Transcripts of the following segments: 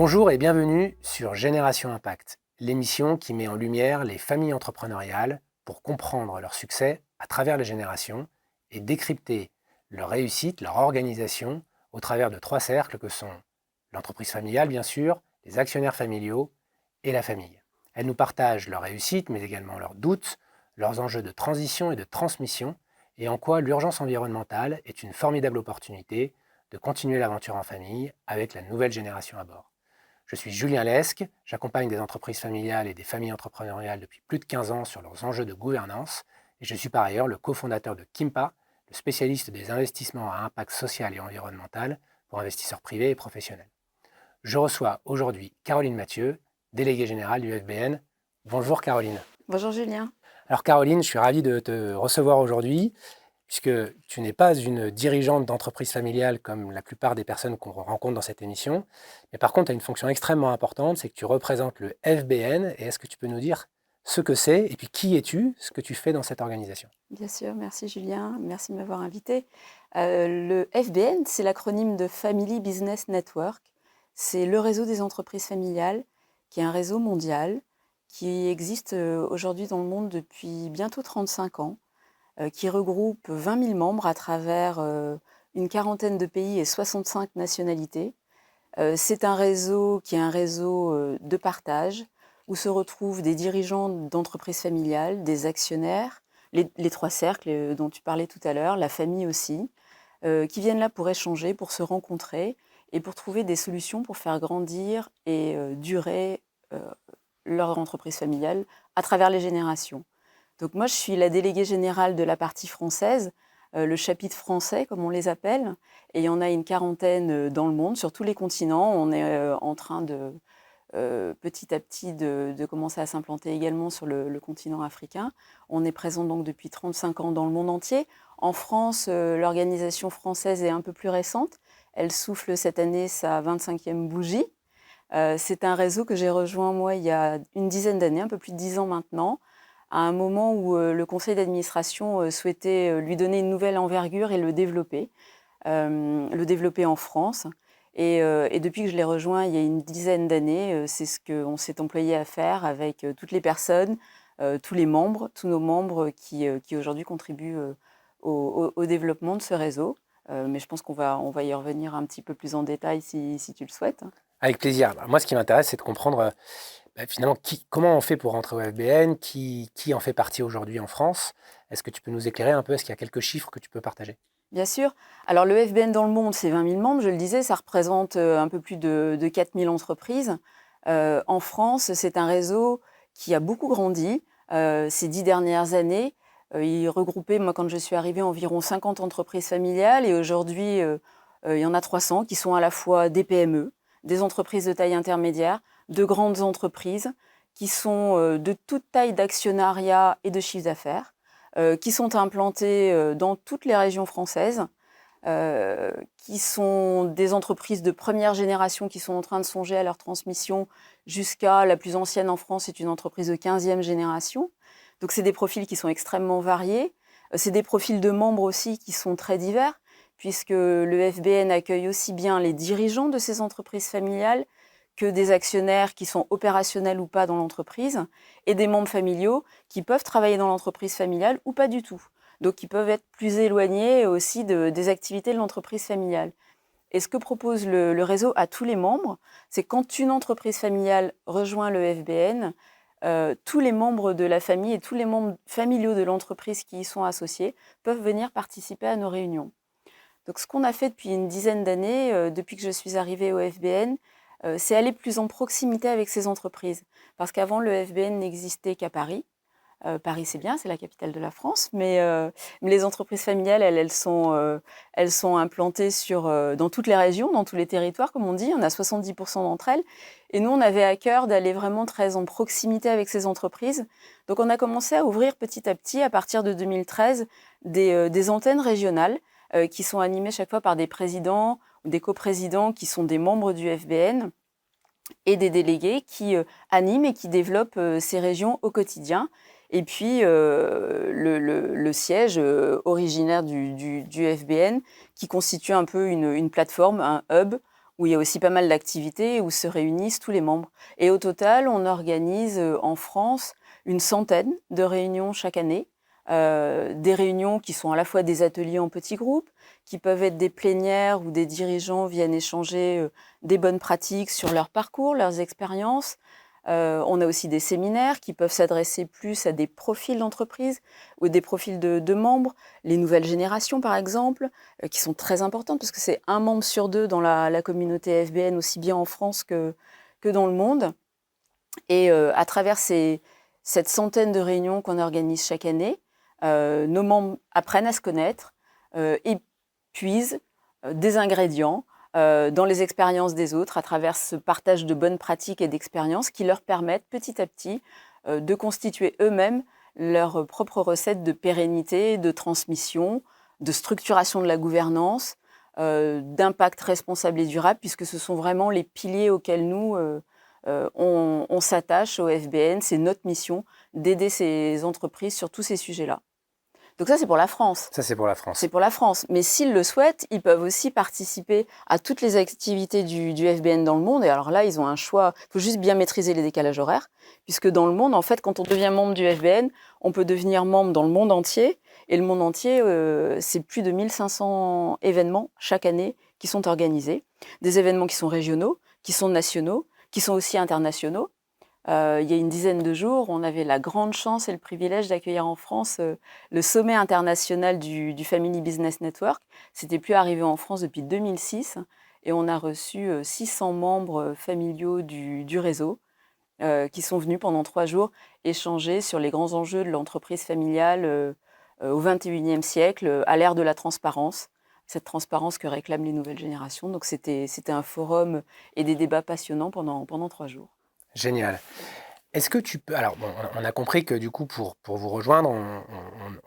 Bonjour et bienvenue sur Génération Impact, l'émission qui met en lumière les familles entrepreneuriales pour comprendre leur succès à travers les générations et décrypter leur réussite, leur organisation au travers de trois cercles que sont l'entreprise familiale bien sûr, les actionnaires familiaux et la famille. Elles nous partagent leurs réussites mais également leurs doutes, leurs enjeux de transition et de transmission et en quoi l'urgence environnementale est une formidable opportunité de continuer l'aventure en famille avec la nouvelle génération à bord. Je suis Julien Lesque, j'accompagne des entreprises familiales et des familles entrepreneuriales depuis plus de 15 ans sur leurs enjeux de gouvernance et je suis par ailleurs le cofondateur de Kimpa, le spécialiste des investissements à impact social et environnemental pour investisseurs privés et professionnels. Je reçois aujourd'hui Caroline Mathieu, déléguée générale du FBN. Bonjour Caroline. Bonjour Julien. Alors Caroline, je suis ravi de te recevoir aujourd'hui puisque tu n'es pas une dirigeante d'entreprise familiale comme la plupart des personnes qu'on rencontre dans cette émission, mais par contre, tu as une fonction extrêmement importante, c'est que tu représentes le FBN, et est-ce que tu peux nous dire ce que c'est, et puis qui es-tu, ce que tu fais dans cette organisation? Bien sûr, merci Julien, merci de m'avoir invité. Le FBN, c'est l'acronyme de Family Business Network. C'est le réseau des entreprises familiales, qui est un réseau mondial, qui existe aujourd'hui dans le monde depuis bientôt 35 ans, qui regroupe 20 000 membres à travers une quarantaine de pays et 65 nationalités. C'est un réseau qui est un réseau de partage, où se retrouvent des dirigeants d'entreprises familiales, des actionnaires, les trois cercles dont tu parlais tout à l'heure, la famille aussi, qui viennent là pour échanger, pour se rencontrer et pour trouver des solutions pour faire grandir et durer leur entreprise familiale à travers les générations. Donc moi, je suis la déléguée générale de la partie française, le chapitre français, comme on les appelle, et il y en a une quarantaine dans le monde, sur tous les continents. On est en train de petit à petit de commencer à s'implanter également sur le continent africain. On est présent donc depuis 35 ans dans le monde entier. En France, l'organisation française est un peu plus récente. Elle souffle cette année sa 25e bougie. C'est un réseau que j'ai rejoint moi il y a une dizaine d'années, un peu plus de 10 ans maintenant, à un moment où le conseil d'administration souhaitait lui donner une nouvelle envergure et le développer en France. Et depuis que je l'ai rejoint il y a une dizaine d'années, c'est ce qu'on s'est employé à faire avec toutes les personnes, tous nos membres qui aujourd'hui contribuent au développement de ce réseau. Mais je pense on va y revenir un petit peu plus en détail si tu le souhaites. Avec plaisir. Alors, moi, ce qui m'intéresse, c'est de comprendre finalement comment on fait pour rentrer au FBN, qui en fait partie aujourd'hui en France. Est-ce que tu peux nous éclairer un peu? Est-ce qu'il y a quelques chiffres que tu peux partager? Bien sûr. Alors le FBN dans le monde, c'est 20 000 membres, je le disais, ça représente un peu plus de 4 000 entreprises. En France, c'est un réseau qui a beaucoup grandi ces 10 dernières années. Il regroupait, moi quand je suis arrivée, environ 50 entreprises familiales et aujourd'hui, il y en a 300 qui sont à la fois des PME, des entreprises de taille intermédiaire, de grandes entreprises qui sont de toute taille d'actionnariat et de chiffre d'affaires. Qui sont implantés dans toutes les régions françaises, qui sont des entreprises de première génération qui sont en train de songer à leur transmission jusqu'à la plus ancienne en France, c'est une entreprise de 15e génération. Donc c'est des profils qui sont extrêmement variés. C'est des profils de membres aussi qui sont très divers, puisque le FBN accueille aussi bien les dirigeants de ces entreprises familiales que des actionnaires qui sont opérationnels ou pas dans l'entreprise, et des membres familiaux qui peuvent travailler dans l'entreprise familiale ou pas du tout. Donc qui peuvent être plus éloignés aussi des activités de l'entreprise familiale. Et ce que propose le réseau à tous les membres, c'est quand une entreprise familiale rejoint le FBN, tous les membres de la famille et tous les membres familiaux de l'entreprise qui y sont associés peuvent venir participer à nos réunions. Donc ce qu'on a fait depuis une dizaine d'années, depuis que je suis arrivée au FBN, c'est aller plus en proximité avec ces entreprises. Parce qu'avant, le FBN n'existait qu'à Paris. Paris, c'est bien, c'est la capitale de la France, mais les entreprises familiales, elles sont implantées dans toutes les régions, dans tous les territoires, comme on dit. On a 70% d'entre elles. Et nous, on avait à cœur d'aller vraiment très en proximité avec ces entreprises. Donc, on a commencé à ouvrir petit à petit, à partir de 2013, des antennes régionales qui sont animées chaque fois par des présidents ou des coprésidents qui sont des membres du FBN et des délégués qui animent et qui développent ces régions au quotidien. Et puis, le siège originaire du FBN, qui constitue un peu une plateforme, un hub, où il y a aussi pas mal d'activités, où se réunissent tous les membres. Et au total, on organise en France une centaine de réunions chaque année. Des réunions qui sont à la fois des ateliers en petits groupes, qui peuvent être des plénières où des dirigeants viennent échanger des bonnes pratiques sur leur parcours, leurs expériences. On a aussi des séminaires qui peuvent s'adresser plus à des profils d'entreprise ou des profils de membres, les nouvelles générations par exemple, qui sont très importantes parce que c'est un membre sur deux dans la communauté FBN, aussi bien en France que dans le monde. Et à travers cette centaine de réunions qu'on organise chaque année, nos membres apprennent à se connaître et puisent des ingrédients dans les expériences des autres à travers ce partage de bonnes pratiques et d'expériences qui leur permettent petit à petit de constituer eux-mêmes leur propre recette de pérennité, de transmission, de structuration de la gouvernance, d'impact responsable et durable, puisque ce sont vraiment les piliers auxquels nous, on s'attache au FBN. C'est notre mission d'aider ces entreprises sur tous ces sujets-là. Donc ça, c'est pour la France. Ça, c'est pour la France. C'est pour la France. Mais s'ils le souhaitent, ils peuvent aussi participer à toutes les activités du FBN dans le monde. Et alors là, ils ont un choix. Il faut juste bien maîtriser les décalages horaires. Puisque dans le monde, en fait, quand on devient membre du FBN, on peut devenir membre dans le monde entier. Et le monde entier, c'est plus de 1500 événements chaque année qui sont organisés. Des événements qui sont régionaux, qui sont nationaux, qui sont aussi internationaux. Il y a une dizaine de jours, on avait la grande chance et le privilège d'accueillir en France le sommet international du Family Business Network. C'était plus arrivé en France depuis 2006 et on a reçu 600 membres familiaux du réseau qui sont venus pendant 3 jours échanger sur les grands enjeux de l'entreprise familiale au XXIe siècle, à l'ère de la transparence. Cette transparence que réclament les nouvelles générations. Donc c'était un forum et des débats passionnants pendant 3 jours. Génial. Est-ce que tu peux... Alors, bon, on a compris que du coup, pour vous rejoindre,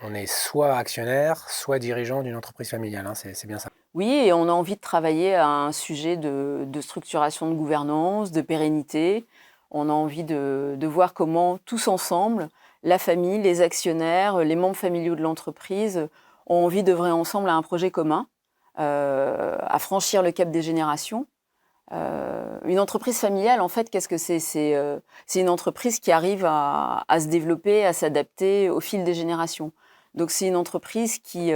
on est soit actionnaire, soit dirigeant d'une entreprise familiale, hein, c'est bien ça? Oui, et on a envie de travailler à un sujet de structuration de gouvernance, de pérennité. On a envie de voir comment, tous ensemble, la famille, les actionnaires, les membres familiaux de l'entreprise, ont envie d'œuvrer ensemble à un projet commun, à franchir le cap des générations. Une entreprise familiale, en fait, qu'est-ce que c'est? C'est une entreprise qui arrive à se développer, à s'adapter au fil des générations. Donc c'est une entreprise qui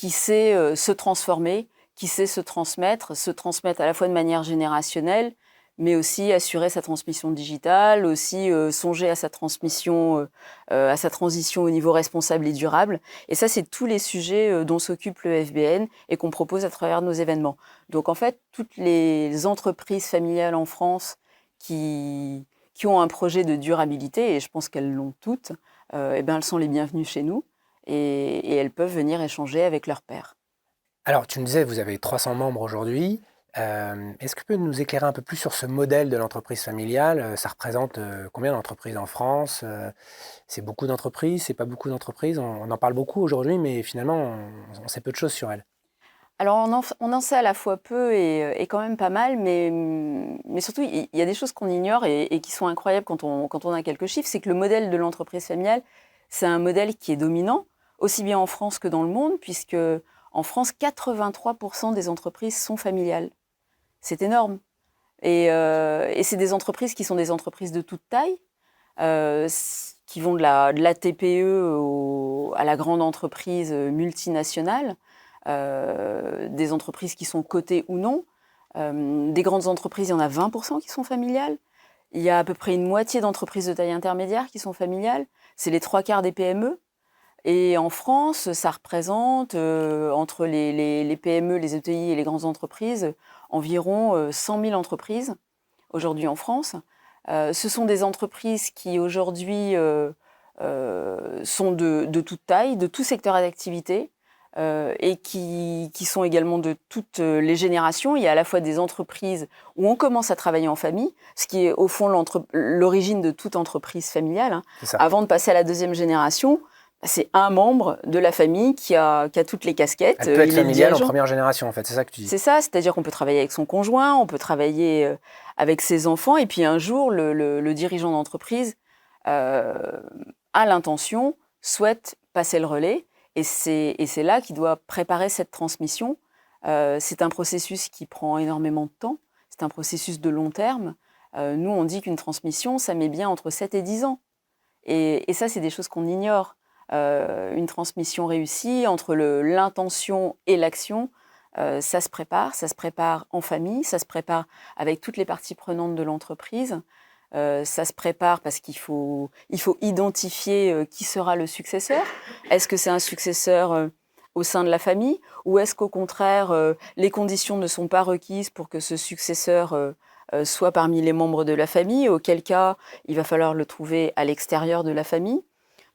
sait se transformer, qui sait se transmettre à la fois de manière générationnelle, mais aussi assurer sa transmission digitale, aussi songer à sa transmission, à sa transition au niveau responsable et durable. Et ça, c'est tous les sujets dont s'occupe le FBN et qu'on propose à travers nos événements. Donc en fait, toutes les entreprises familiales en France qui ont un projet de durabilité, et je pense qu'elles l'ont toutes, eh ben, elles sont les bienvenues chez nous et elles peuvent venir échanger avec leurs pairs. Alors, tu me disais, vous avez 300 membres aujourd'hui. Est-ce que tu peux nous éclairer un peu plus sur ce modèle de l'entreprise familiale? Ça représente combien d'entreprises en France? C'est beaucoup d'entreprises, c'est pas beaucoup d'entreprises? On en parle beaucoup aujourd'hui, mais finalement, on sait peu de choses sur elles. Alors on en sait à la fois peu et quand même pas mal, mais surtout il y a des choses qu'on ignore et qui sont incroyables quand on a quelques chiffres. C'est que le modèle de l'entreprise familiale, c'est un modèle qui est dominant, aussi bien en France que dans le monde, puisque en France, 83% des entreprises sont familiales. C'est énorme. Et c'est des entreprises qui sont des entreprises de toute taille, qui vont de la TPE à la grande entreprise multinationale, des entreprises qui sont cotées ou non. Des grandes entreprises, il y en a 20% qui sont familiales. Il y a à peu près une moitié d'entreprises de taille intermédiaire qui sont familiales. C'est les 3/4 des PME. Et en France, ça représente, entre les PME, les ETI et les grandes entreprises, environ 100 000 entreprises aujourd'hui en France. Ce sont des entreprises qui aujourd'hui sont de toute taille, de tout secteur d'activité, et qui sont également de toutes les générations. Il y a à la fois des entreprises où on commence à travailler en famille, ce qui est au fond l'origine de toute entreprise familiale, hein. C'est ça. Avant de passer à la deuxième génération, c'est un membre de la famille qui a toutes les casquettes. Elle peut être Il est familiale en dirigeant. première génération, en fait, c'est ça que tu dis. C'est ça, c'est-à-dire qu'on peut travailler avec son conjoint, on peut travailler avec ses enfants, et puis un jour, le dirigeant d'entreprise a l'intention, souhaite passer le relais, et c'est là qu'il doit préparer cette transmission C'est un processus qui prend énormément de temps. C'est un processus de long terme. Nous, on dit qu'une transmission, ça met bien entre 7 et 10 ans. Et ça, c'est des choses qu'on ignore. Une transmission réussie, entre l'intention et l'action, ça se prépare en famille, ça se prépare avec toutes les parties prenantes de l'entreprise. Ça se prépare parce qu'il faut identifier qui sera le successeur. Est-ce que c'est un successeur au sein de la famille, ou est-ce qu'au contraire, les conditions ne sont pas requises pour que ce successeur soit parmi les membres de la famille, auquel cas il va falloir le trouver à l'extérieur de la famille.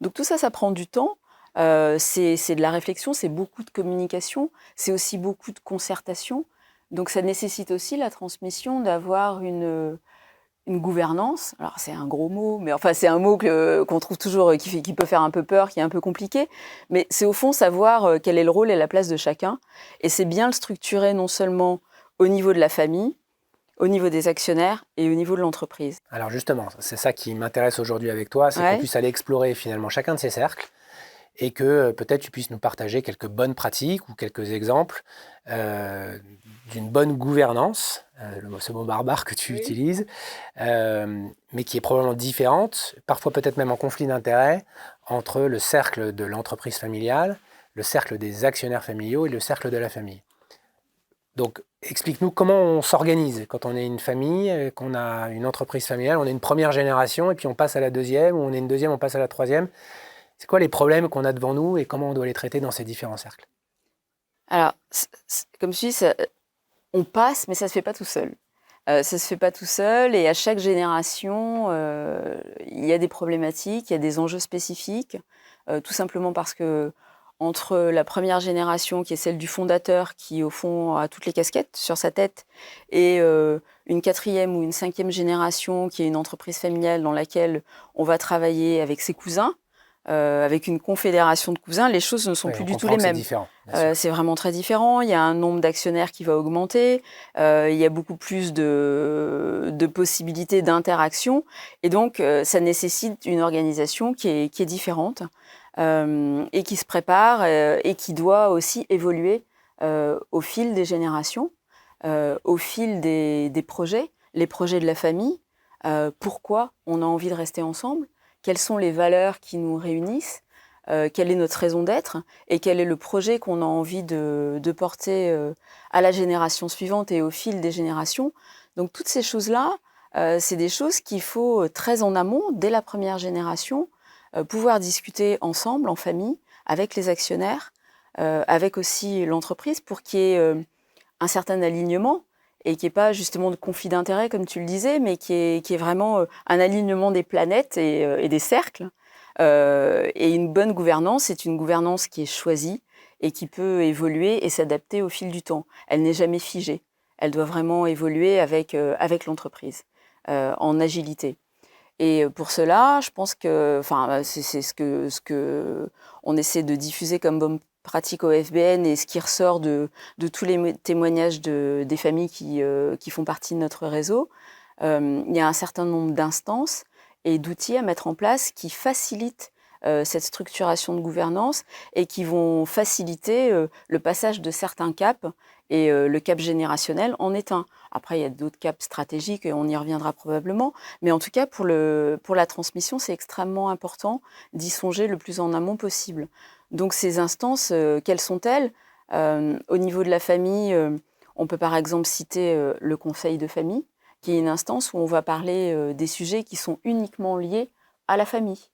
Donc tout ça, ça prend du temps. C'est de la réflexion, c'est beaucoup de communication, c'est aussi beaucoup de concertation. Donc ça nécessite aussi la transmission d'avoir une gouvernance. Alors c'est un gros mot, mais enfin c'est un mot qu'on trouve toujours, qui peut faire un peu peur, qui est un peu compliqué. Mais c'est au fond savoir quel est le rôle et la place de chacun. Et c'est bien le structurer non seulement au niveau de la famille, au niveau des actionnaires et au niveau de l'entreprise. Alors justement, c'est ça qui m'intéresse aujourd'hui avec toi, c'est qu'on puisse aller explorer finalement chacun de ces cercles et que peut-être tu puisses nous partager quelques bonnes pratiques ou quelques exemples d'une bonne gouvernance, ce mot barbare que tu utilises, mais qui est probablement différente, parfois peut-être même en conflit d'intérêts, entre le cercle de l'entreprise familiale, le cercle des actionnaires familiaux et le cercle de la famille. Donc, explique-nous comment on s'organise quand on est une famille, qu'on a une entreprise familiale, on est une première génération et puis on passe à la deuxième, ou on est une deuxième, on passe à la troisième. C'est quoi les problèmes qu'on a devant nous et comment on doit les traiter dans ces différents cercles? Alors, comme je dis, on passe, mais ça ne se fait pas tout seul. Ça ne se fait pas tout seul et à chaque génération, il y a des problématiques, il y a des enjeux spécifiques, tout simplement parce que entre la première génération, qui est celle du fondateur, qui au fond a toutes les casquettes sur sa tête, et une quatrième ou une cinquième génération, qui est une entreprise familiale dans laquelle on va travailler avec ses cousins, avec une confédération de cousins, les choses ne sont plus du tout les mêmes. C'est vraiment très différent. Il y a un nombre d'actionnaires qui va augmenter. Il y a beaucoup plus de possibilités d'interaction. Et donc, ça nécessite une organisation qui est différente et qui se prépare et qui doit aussi évoluer au fil des générations, au fil des projets, les projets de la famille. Pourquoi on a envie de rester ensemble? Quelles sont les valeurs qui nous réunissent, quelle est notre raison d'être et quel est le projet qu'on a envie de porter à la génération suivante et au fil des générations. Donc toutes ces choses-là, c'est des choses qu'il faut très en amont, dès la première génération, pouvoir discuter ensemble, en famille, avec les actionnaires, avec aussi l'entreprise pour qu'il y ait un certain alignement et qui n'est pas justement de conflit d'intérêts, comme tu le disais, mais qui est vraiment un alignement des planètes et des cercles. Et une bonne gouvernance, c'est une gouvernance qui est choisie et qui peut évoluer et s'adapter au fil du temps. Elle n'est jamais figée. Elle doit vraiment évoluer avec l'entreprise, en agilité. Et pour cela, je pense que, c'est ce que on essaie de diffuser comme bonne pratique au FBN et ce qui ressort de tous les témoignages des familles qui font partie de notre réseau. Il y a un certain nombre d'instances et d'outils à mettre en place qui facilitent cette structuration de gouvernance et qui vont faciliter le passage de certains caps, et le cap générationnel en est un. Après, il y a d'autres caps stratégiques et on y reviendra probablement, mais en tout cas, pour la transmission, c'est extrêmement important d'y songer le plus en amont possible. Donc ces instances, quelles sont-elles? Au niveau de la famille, on peut par exemple citer le conseil de famille, qui est une instance où on va parler des sujets qui sont uniquement liés à la famille,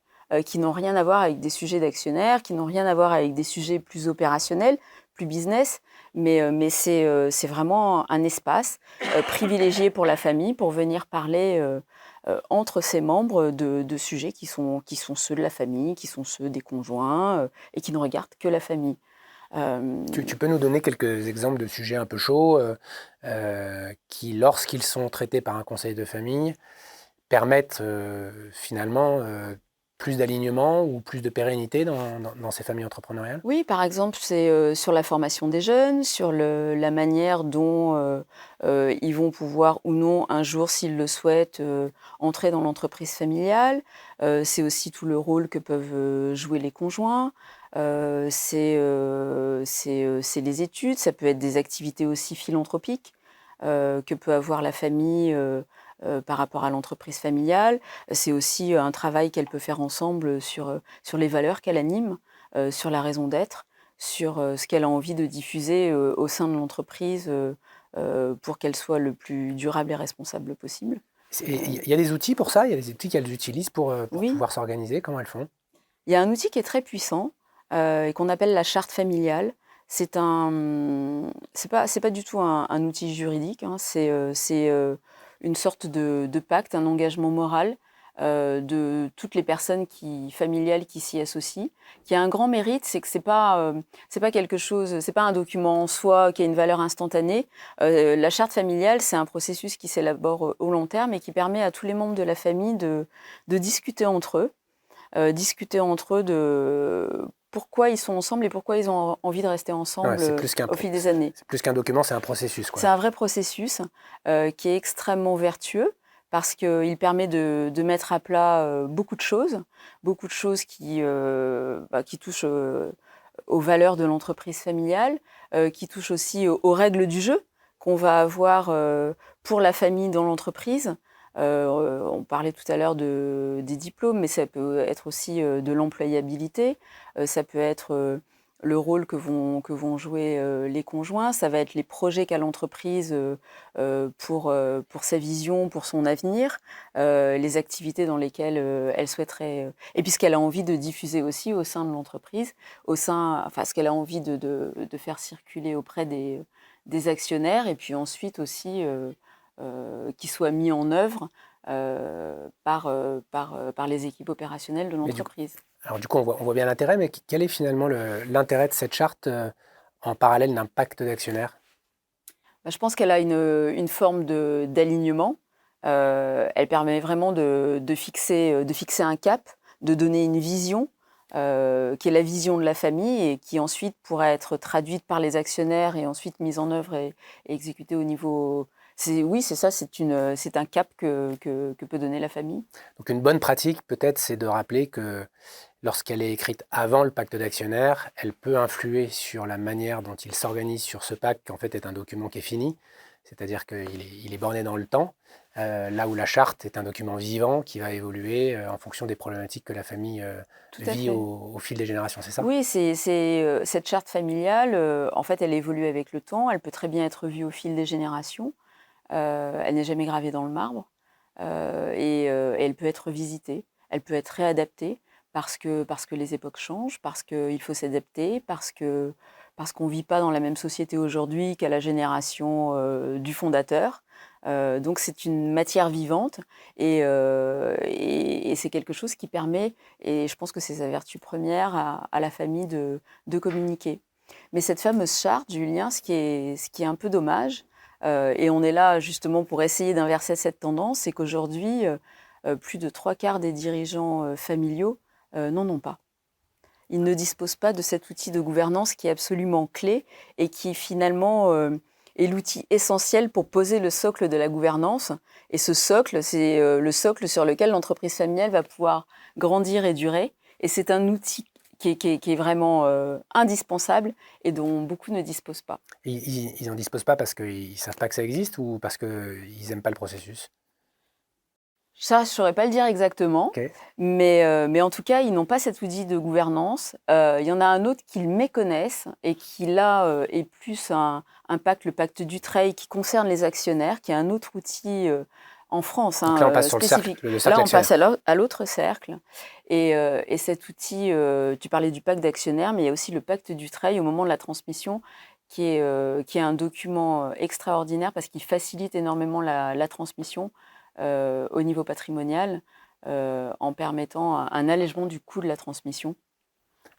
qui n'ont rien à voir avec des sujets d'actionnaires, qui n'ont rien à voir avec des sujets plus opérationnels, plus business, mais c'est vraiment un espace privilégié pour la famille pour venir parler entre ses membres de sujets qui sont ceux de la famille, qui sont ceux des conjoints et qui ne regardent que la famille. Tu peux nous donner quelques exemples de sujets un peu chauds qui, lorsqu'ils sont traités par un conseil de famille, permettent finalement plus d'alignement ou plus de pérennité dans ces familles entrepreneuriales? Oui, par exemple, c'est sur la formation des jeunes, sur la manière dont ils vont pouvoir ou non, un jour, s'ils le souhaitent, entrer dans l'entreprise familiale. C'est aussi tout le rôle que peuvent jouer les conjoints. c'est les études, ça peut être des activités aussi philanthropiques que peut avoir la famille par rapport à l'entreprise familiale. C'est aussi un travail qu'elle peut faire ensemble sur les valeurs qu'elle anime, sur la raison d'être, sur ce qu'elle a envie de diffuser au sein de l'entreprise pour qu'elle soit le plus durable et responsable possible. Il y a des outils pour ça? Il y a des outils qu'elles utilisent pour Oui, pouvoir s'organiser? Comment elles font? il y a un outil qui est très puissant et qu'on appelle la charte familiale. C'est pas du tout un outil juridique, hein, c'est une sorte de pacte, un engagement moral de toutes les personnes familiales qui s'y associent, qui a un grand mérite, c'est que c'est pas quelque chose, c'est pas un document en soi qui a une valeur instantanée. La charte familiale, c'est un processus qui s'élabore au long terme et qui permet à tous les membres de la famille de discuter entre eux de pourquoi ils sont ensemble et pourquoi ils ont envie de rester Ouais, ensemble au fil des années. c'est plus qu'un document, c'est un processus, quoi. C'est un vrai processus qui est extrêmement vertueux parce qu'il permet de mettre à plat beaucoup de choses qui touchent aux valeurs de l'entreprise familiale, qui touchent aussi aux règles du jeu qu'on va avoir pour la famille dans l'entreprise. On parlait tout à l'heure des diplômes, mais ça peut être aussi de l'employabilité, ça peut être le rôle que vont jouer les conjoints, ça va être les projets qu'a l'entreprise pour sa vision, pour son avenir, les activités dans lesquelles elle souhaiterait, et puis ce qu'elle a envie de diffuser aussi au sein de l'entreprise, enfin ce qu'elle a envie de faire circuler auprès des actionnaires, et puis ensuite aussi qui soit mis en œuvre par les équipes opérationnelles de Mais l'entreprise. alors du coup, on voit bien l'intérêt, mais quel est finalement l'intérêt de cette charte en parallèle d'un pacte d'actionnaires? Bah, je pense qu'elle a une forme d'alignement. Elle permet vraiment de fixer un cap, de donner une vision, qui est la vision de la famille et qui ensuite pourra être traduite par les actionnaires et ensuite mise en œuvre et exécutée au niveau. Oui, c'est ça, c'est un cap que peut donner la famille. Donc une bonne pratique, peut-être, c'est de rappeler que lorsqu'elle est écrite avant le pacte d'actionnaires, elle peut influer sur la manière dont il s'organise sur ce pacte, qui en fait est un document qui est fini, c'est-à-dire qu'il est borné dans le temps, là où la charte est un document vivant qui va évoluer en fonction des problématiques que la famille Tout à vit fait. au fil des générations, c'est ça? Oui, cette charte familiale, en fait, elle évolue avec le temps. Elle peut très bien être vue au fil des générations. Elle n'est jamais gravée dans le marbre. Et elle peut être visitée. Elle peut être réadaptée parce que les époques changent, parce qu'il faut s'adapter, parce qu'on ne vit pas dans la même société aujourd'hui qu'à la génération du fondateur. Donc c'est une matière vivante et c'est quelque chose qui permet, et je pense que c'est sa vertu première, à la famille de communiquer. Mais cette fameuse charte, Julien, ce qui est un peu dommage, et on est là justement pour essayer d'inverser cette tendance, c'est qu'aujourd'hui, plus de 3/4 des dirigeants familiaux n'en ont pas. Ils ne disposent pas de cet outil de gouvernance qui est absolument clé et qui finalement est l'outil essentiel pour poser le socle de la gouvernance. Et ce socle, c'est le socle sur lequel l'entreprise familiale va pouvoir grandir et durer. Et c'est un outil qui est vraiment indispensable et dont beaucoup ne disposent pas. Ils n'en disposent pas parce qu'ils ne savent pas que ça existe ou parce qu'ils n'aiment pas le processus? Ça, je ne saurais pas le dire exactement, Ok. mais en tout cas, ils n'ont pas cet outil de gouvernance. Il y en a un autre qu'ils méconnaissent et qui, là, est plus un pacte, le pacte Dutreil, qui concerne les actionnaires, qui est un autre outil en France, Donc là, on passe sur spécifique. le cercle Là, on passe actionnaire. à l'autre cercle. Et cet outil, tu parlais du pacte d'actionnaires, mais il y a aussi le pacte Dutreil au moment de la transmission, qui est un document extraordinaire parce qu'il facilite énormément la transmission au niveau patrimonial en permettant un allègement du coût de la transmission.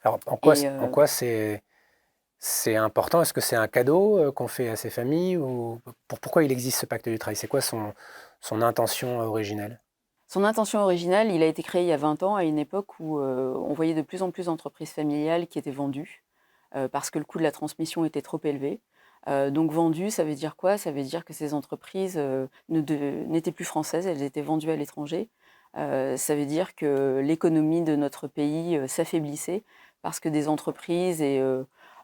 Alors, Et en quoi c'est important? Est-ce que c'est un cadeau qu'on fait à ces familles ou pourquoi il existe ce pacte du travail? C'est quoi son intention originelle? son intention originale, il a été créé il y a 20 ans, à une époque où on voyait de plus en plus d'entreprises familiales qui étaient vendues parce que le coût de la transmission était trop élevé. Donc vendues, ça veut dire quoi? Ça veut dire que ces entreprises n'étaient plus françaises, elles étaient vendues à l'étranger. Ça veut dire que l'économie de notre pays s'affaiblissait parce que des entreprises, et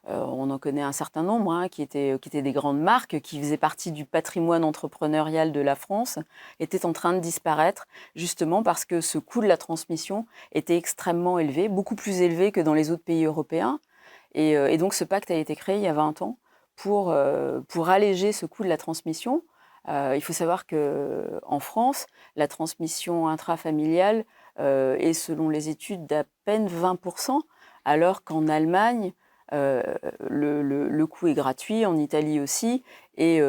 on en connaît un certain nombre, hein, qui étaient des grandes marques, qui faisaient partie du patrimoine entrepreneurial de la France, étaient en train de disparaître, justement parce que ce coût de la transmission était extrêmement élevé, beaucoup plus élevé que dans les autres pays européens. Et donc ce pacte a été créé il y a 20 ans pour alléger ce coût de la transmission. Il faut savoir qu'en France, la transmission intrafamiliale est, selon les études, d'à peine 20%, alors qu'en Allemagne, le coût est gratuit, en Italie aussi, et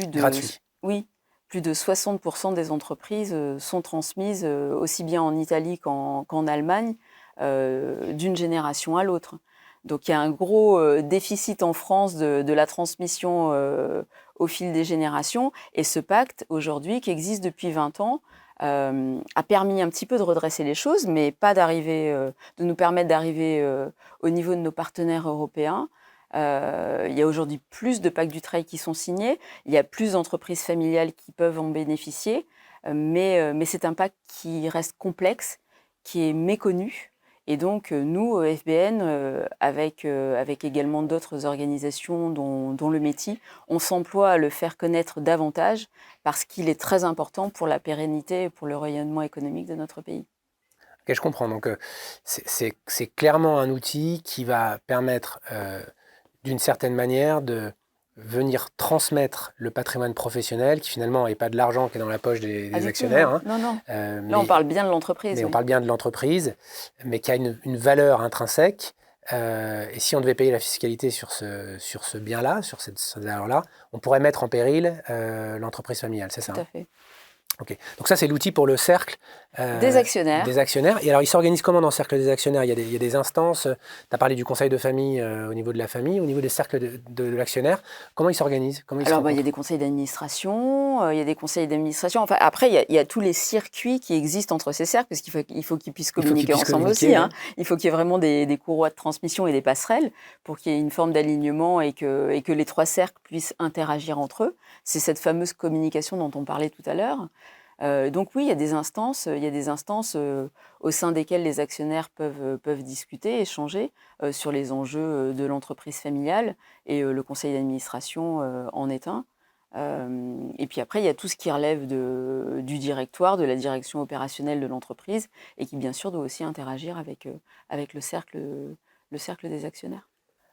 Gratuit. oui, plus de 60% des entreprises sont transmises, aussi bien en Italie qu'en Allemagne, d'une génération à l'autre. Donc il y a un gros déficit en France de la transmission au fil des générations. Et ce pacte, aujourd'hui, qui existe depuis 20 ans, a permis un petit peu de redresser les choses, mais pas de nous permettre d'arriver au niveau de nos partenaires européens. Il y a aujourd'hui plus de pactes du travail qui sont signés, il y a plus d'entreprises familiales qui peuvent en bénéficier, mais c'est un pacte qui reste complexe, qui est méconnu. Et donc, nous, au FBN, avec également d'autres organisations, dont le METI, on s'emploie à le faire connaître davantage parce qu'il est très important pour la pérennité et pour le rayonnement économique de notre pays. Ok, je comprends. Donc, c'est clairement un outil qui va permettre, d'une certaine manière, de venir transmettre le patrimoine professionnel, qui finalement n'est pas de l'argent qui est dans la poche des actionnaires. Hein. Non, non. Là, on parle bien de l'entreprise. Mais oui. on parle bien de l'entreprise, mais qui a une valeur intrinsèque. Et si on devait payer la fiscalité sur ce bien-là, sur cette valeur-là, on pourrait mettre en péril l'entreprise familiale, c'est ça? Tout à fait. Ok. Donc ça, c'est l'outil pour le cercle des actionnaires. Des actionnaires. Et alors, il s'organise comment dans le cercle des actionnaires? Il y a des instances. Tu as parlé du conseil de famille au niveau de la famille, au niveau des cercles de l'actionnaire. Comment ils s'organisent? Alors, il y a des conseils d'administration, il y a des conseils d'administration. Enfin, après, il y a tous les circuits qui existent entre ces cercles, parce qu'il faut qu'ils puissent communiquer ensemble aussi. Hein. Il faut qu'il y ait vraiment des courroies de transmission et des passerelles pour qu'il y ait une forme d'alignement et que les trois cercles puissent interagir entre eux. C'est cette fameuse communication dont on parlait tout à l'heure. Donc oui, il y a des instances, au sein desquelles les actionnaires peuvent discuter, échanger sur les enjeux de l'entreprise familiale, et le conseil d'administration en est un. Et puis après, il y a tout ce qui relève du directoire, de la direction opérationnelle de l'entreprise, et qui bien sûr doit aussi interagir avec le cercle des actionnaires.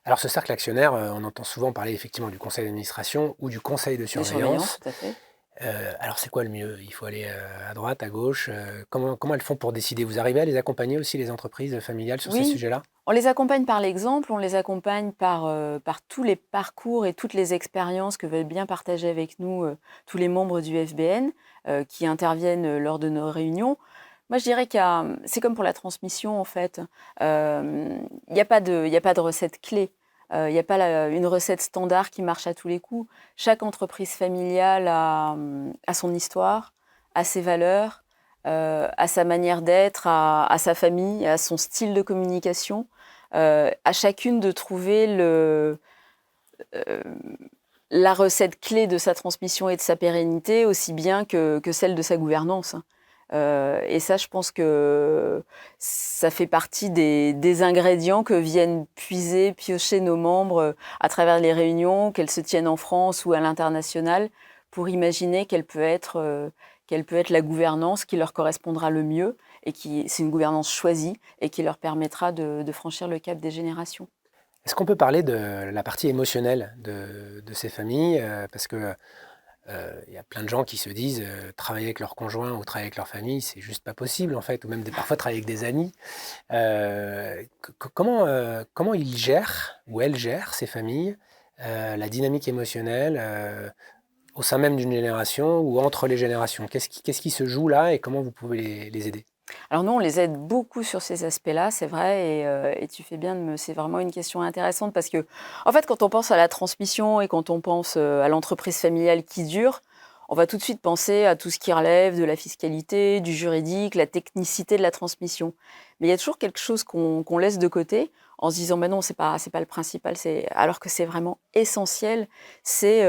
Alors ce cercle actionnaire, on entend souvent parler effectivement du conseil d'administration ou du conseil de surveillance. Tout à fait. Alors c'est quoi le mieux? Il faut aller à droite, à gauche? Comment elles font pour décider? Vous arrivez à les accompagner aussi, les entreprises familiales, sur ces sujets-là? On les accompagne par l'exemple, on les accompagne par tous les parcours et toutes les expériences que veulent bien partager avec nous tous les membres du FBN qui interviennent lors de nos réunions. Moi, je dirais c'est comme pour la transmission, en fait. Il n'y a pas de recette clé. Il n'y a pas une recette standard qui marche à tous les coups. Chaque entreprise familiale a son histoire, a ses valeurs, à sa manière d'être, à sa famille, à son style de communication. À chacune de trouver la recette clé de sa transmission et de sa pérennité, aussi bien que celle de sa gouvernance. Et ça, je pense que ça fait partie des ingrédients que viennent piocher nos membres à travers les réunions, qu'elles se tiennent en France ou à l'international, pour imaginer quelle peut être la gouvernance qui leur correspondra le mieux, et c'est une gouvernance choisie et qui leur permettra de franchir le cap des générations. Est-ce qu'on peut parler de la partie émotionnelle de ces familles? Parce que y a plein de gens qui se disent travailler avec leur conjoint ou travailler avec leur famille, c'est juste pas possible en fait, ou même parfois travailler avec des amis. Comment ils gèrent ou elles gèrent, ces familles, la dynamique émotionnelle au sein même d'une génération ou entre les générations? Qu'est-ce qui se joue là et comment vous pouvez les aider? Alors nous, on les aide beaucoup sur ces aspects-là, c'est vrai, et tu fais bien c'est vraiment une question intéressante, parce que, en fait, quand on pense à la transmission et quand on pense à l'entreprise familiale qui dure, on va tout de suite penser à tout ce qui relève de la fiscalité, du juridique, la technicité de la transmission. Mais il y a toujours quelque chose qu'on laisse de côté en se disant, non, c'est pas le principal, alors que c'est vraiment essentiel. C'est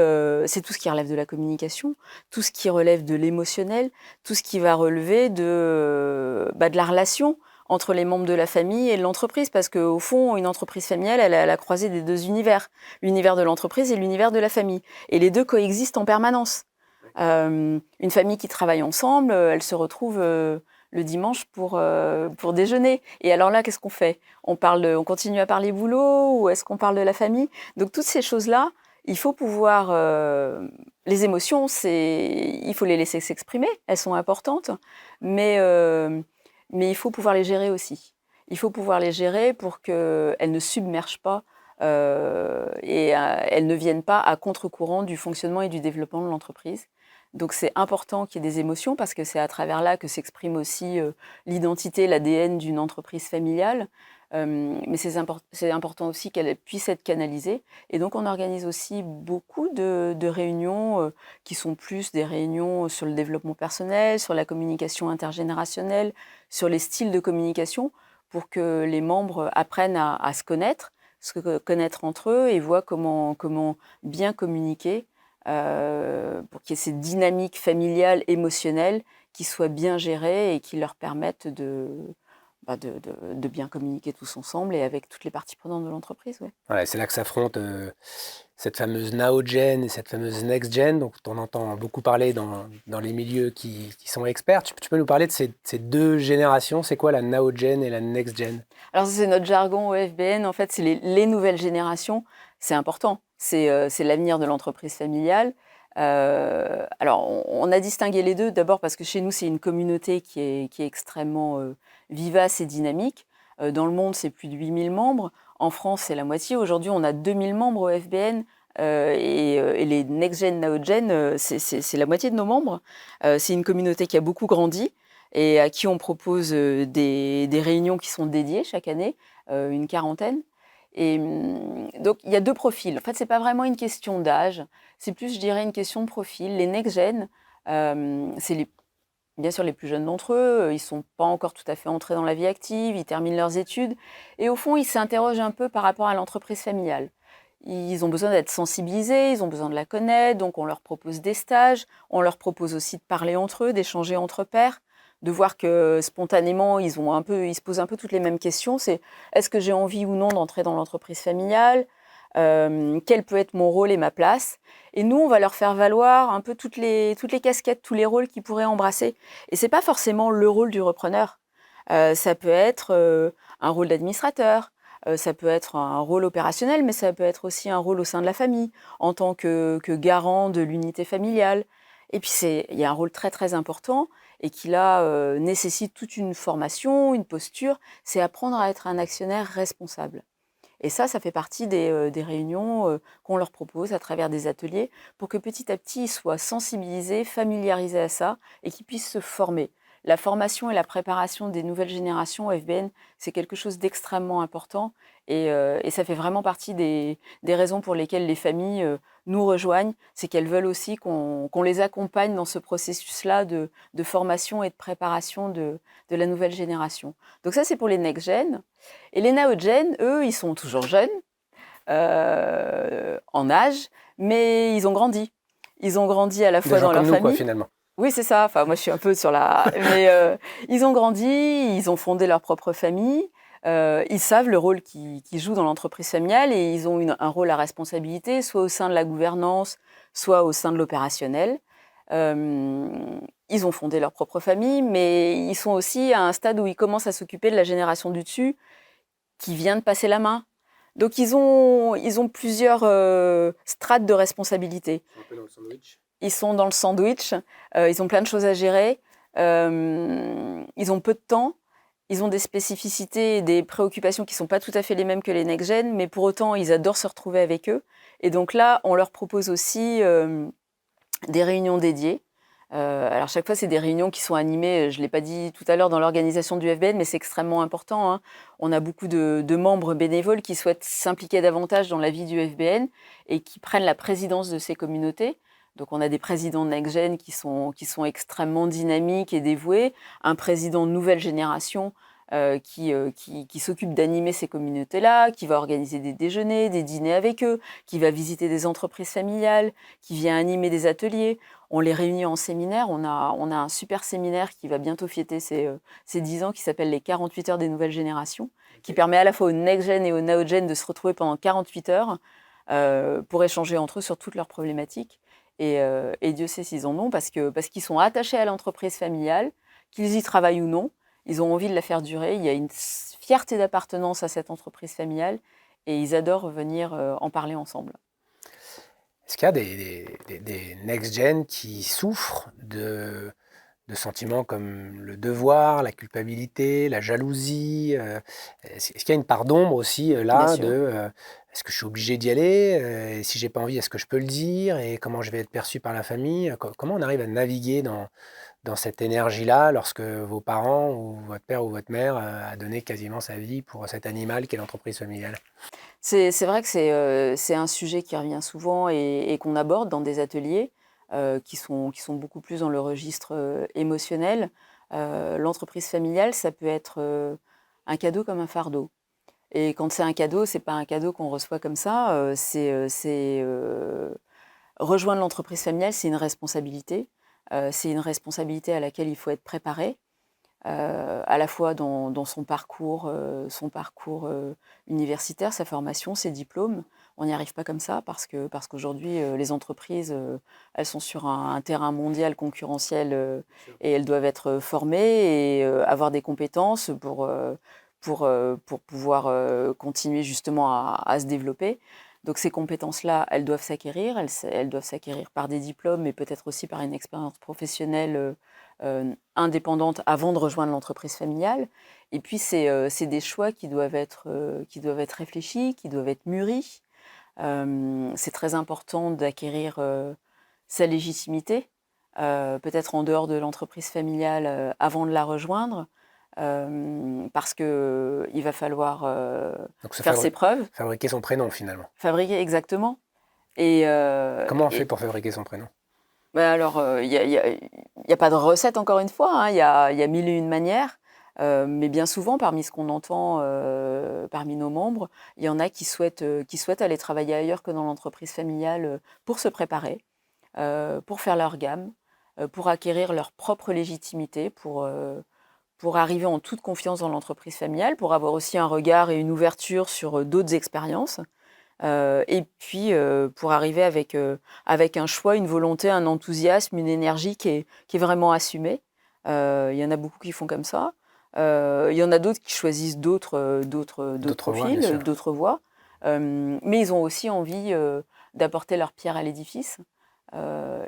tout ce qui relève de la communication, tout ce qui relève de l'émotionnel, tout ce qui va relever de la relation entre les membres de la famille et l'entreprise, parce qu'au fond, une entreprise familiale, elle est à la croisée des deux univers, l'univers de l'entreprise et l'univers de la famille. Et les deux coexistent en permanence. Une famille qui travaille ensemble, elle se retrouve le dimanche pour déjeuner. Et alors là, qu'est-ce qu'on fait ? On continue à parler boulot ou est-ce qu'on parle de la famille ? Donc toutes ces choses-là, il faut pouvoir... les émotions, il faut les laisser s'exprimer, elles sont importantes, mais il faut pouvoir les gérer aussi. Il faut pouvoir les gérer pour qu'elles ne submergent pas et elles ne viennent pas à contre-courant du fonctionnement et du développement de l'entreprise. Donc c'est important qu'il y ait des émotions parce que c'est à travers là que s'exprime aussi l'identité, l'ADN d'une entreprise familiale. Mais c'est important aussi qu'elle puisse être canalisée. Et donc on organise aussi beaucoup de réunions qui sont plus des réunions sur le développement personnel, sur la communication intergénérationnelle, sur les styles de communication pour que les membres apprennent à se connaître entre eux et voient comment bien communiquer pour qu'il y ait ces dynamiques familiales, émotionnelles qui soient bien gérées et qui leur permettent de bien communiquer tous ensemble et avec toutes les parties prenantes de l'entreprise. Ouais. Ouais, c'est là que s'affrontent cette fameuse Now-Gen et cette fameuse Next-Gen, donc on entend beaucoup parler dans les milieux qui sont experts. Tu peux nous parler de ces deux générations? C'est quoi la Now-Gen et la Next-Gen? Alors c'est notre jargon au FBN, en fait, c'est les nouvelles générations. C'est important, c'est l'avenir de l'entreprise familiale. Alors on a distingué les deux, d'abord parce que chez nous, c'est une communauté qui est extrêmement vivace et dynamique. Dans le monde, c'est plus de 8000 membres. En France, c'est la moitié. Aujourd'hui, on a 2000 membres au FBN. Et les Next Gen, Now Gen, c'est la moitié de nos membres. C'est une communauté qui a beaucoup grandi et à qui on propose des réunions qui sont dédiées chaque année, une quarantaine. Et donc, il y a deux profils. En fait, ce n'est pas vraiment une question d'âge, c'est plus, je dirais, une question de profil. Les Next Gen, c'est bien sûr les plus jeunes d'entre eux, ils ne sont pas encore tout à fait entrés dans la vie active, ils terminent leurs études. Et au fond, ils s'interrogent un peu par rapport à l'entreprise familiale. Ils ont besoin d'être sensibilisés, ils ont besoin de la connaître, donc on leur propose des stages, on leur propose aussi de parler entre eux, d'échanger entre pairs, de voir que spontanément, ils se posent un peu toutes les mêmes questions. C'est est-ce que j'ai envie ou non d'entrer dans l'entreprise familiale ? Quel peut être mon rôle et ma place? Et nous, on va leur faire valoir un peu toutes les casquettes, tous les rôles qu'ils pourraient embrasser. Et c'est pas forcément le rôle du repreneur. Ça peut être un rôle d'administrateur, ça peut être un rôle opérationnel, mais ça peut être aussi un rôle au sein de la famille, en tant que garant de l'unité familiale. Et puis, il y a un rôle très, très important et qui, là, nécessite toute une formation, une posture, c'est apprendre à être un actionnaire responsable. Et ça fait partie des réunions qu'on leur propose à travers des ateliers pour que petit à petit, ils soient sensibilisés, familiarisés à ça et qu'ils puissent se former. La formation et la préparation des nouvelles générations au FBN, c'est quelque chose d'extrêmement important et ça fait vraiment partie des raisons pour lesquelles les familles nous rejoignent, c'est qu'elles veulent aussi qu'on les accompagne dans ce processus-là de formation et de préparation de la nouvelle génération. Donc ça, c'est pour les Next Gen. Et les Now Gen, eux, ils sont toujours jeunes en âge, mais ils ont grandi. Ils ont grandi à la fois dans leur famille. Quoi, finalement. Oui, c'est ça. Enfin, moi, je suis un peu sur la... Mais ils ont grandi, ils ont fondé leur propre famille. Ils savent le rôle qu'ils jouent dans l'entreprise familiale et ils ont un rôle à responsabilité, soit au sein de la gouvernance, soit au sein de l'opérationnel. Ils ont fondé leur propre famille, mais ils sont aussi à un stade où ils commencent à s'occuper de la génération du dessus qui vient de passer la main. Donc, ils ont plusieurs strates de responsabilité. Un peu dans le sandwich. Ils sont dans le sandwich, ils ont plein de choses à gérer, ils ont peu de temps, ils ont des spécificités et des préoccupations qui ne sont pas tout à fait les mêmes que les Next Gen, mais pour autant, ils adorent se retrouver avec eux. Et donc là, on leur propose aussi des réunions dédiées. Alors chaque fois, c'est des réunions qui sont animées, je ne l'ai pas dit tout à l'heure, dans l'organisation du FBN, mais c'est extrêmement important, hein. On a beaucoup de membres bénévoles qui souhaitent s'impliquer davantage dans la vie du FBN et qui prennent la présidence de ces communautés. Donc on a des présidents de Next Gen qui sont extrêmement dynamiques et dévoués, un président de nouvelle génération qui s'occupe d'animer ces communautés-là, qui va organiser des déjeuners, des dîners avec eux, qui va visiter des entreprises familiales, qui vient animer des ateliers. On les réunit en séminaire. On a un super séminaire qui va bientôt fêter ses 10 ans, qui s'appelle les 48 heures des nouvelles générations, qui permet à la fois aux next-gen et aux now-gen de se retrouver pendant 48 heures pour échanger entre eux sur toutes leurs problématiques. Et Dieu sait s'ils en ont, parce qu'ils sont attachés à l'entreprise familiale, qu'ils y travaillent ou non. Ils ont envie de la faire durer. Il y a une fierté d'appartenance à cette entreprise familiale et ils adorent venir en parler ensemble. Est-ce qu'il y a des next-gen qui souffrent de sentiments comme le devoir, la culpabilité, la jalousie? Est-ce qu'il y a une part d'ombre aussi Bien là sûr. est-ce que je suis obligé d'y aller? Et si j'ai pas envie, est-ce que je peux le dire? Et comment je vais être perçu par la famille? Comment on arrive à naviguer dans cette énergie-là lorsque vos parents ou votre père ou votre mère a donné quasiment sa vie pour cet animal qu'est l'entreprise familiale? C'est vrai que c'est un sujet qui revient souvent et qu'on aborde dans des ateliers qui sont beaucoup plus dans le registre émotionnel. L'entreprise familiale, ça peut être un cadeau comme un fardeau. Et quand c'est un cadeau, c'est pas un cadeau qu'on reçoit comme ça. Rejoindre l'entreprise familiale, c'est une responsabilité. C'est une responsabilité à laquelle il faut être préparé. À la fois dans son parcours universitaire, sa formation, ses diplômes. On n'y arrive pas comme ça parce qu'aujourd'hui, les entreprises, elles sont sur un terrain mondial concurrentiel et elles doivent être formées et avoir des compétences pour pouvoir continuer justement à se développer. Donc ces compétences-là, elles doivent s'acquérir. Elles doivent s'acquérir par des diplômes, mais peut-être aussi par une expérience professionnelle indépendante avant de rejoindre l'entreprise familiale. Et puis, c'est des choix qui doivent être réfléchis, qui doivent être mûris. C'est très important d'acquérir sa légitimité, peut-être en dehors de l'entreprise familiale avant de la rejoindre, parce qu'il va falloir Donc faire ses preuves, fabriquer son prénom finalement. fabriquer exactement. Et, Comment on fait pour fabriquer son prénom? alors, il y a pas de recette encore une fois, hein, il y a mille et une manières, mais bien souvent parmi ce qu'on entend, parmi nos membres, il y en a qui souhaitent aller travailler ailleurs que dans l'entreprise familiale, pour se préparer, pour faire leur gamme, pour acquérir leur propre légitimité, pour arriver en toute confiance dans l'entreprise familiale, pour avoir aussi un regard et une ouverture sur, d'autres expériences. Et puis, pour arriver avec un choix, une volonté, un enthousiasme, une énergie qui est vraiment assumée. Il y en a beaucoup qui font comme ça. Il y en a d'autres qui choisissent d'autres D'autres voies, bien profils, sûr. d'autres voies. Mais ils ont aussi envie d'apporter leur pierre à l'édifice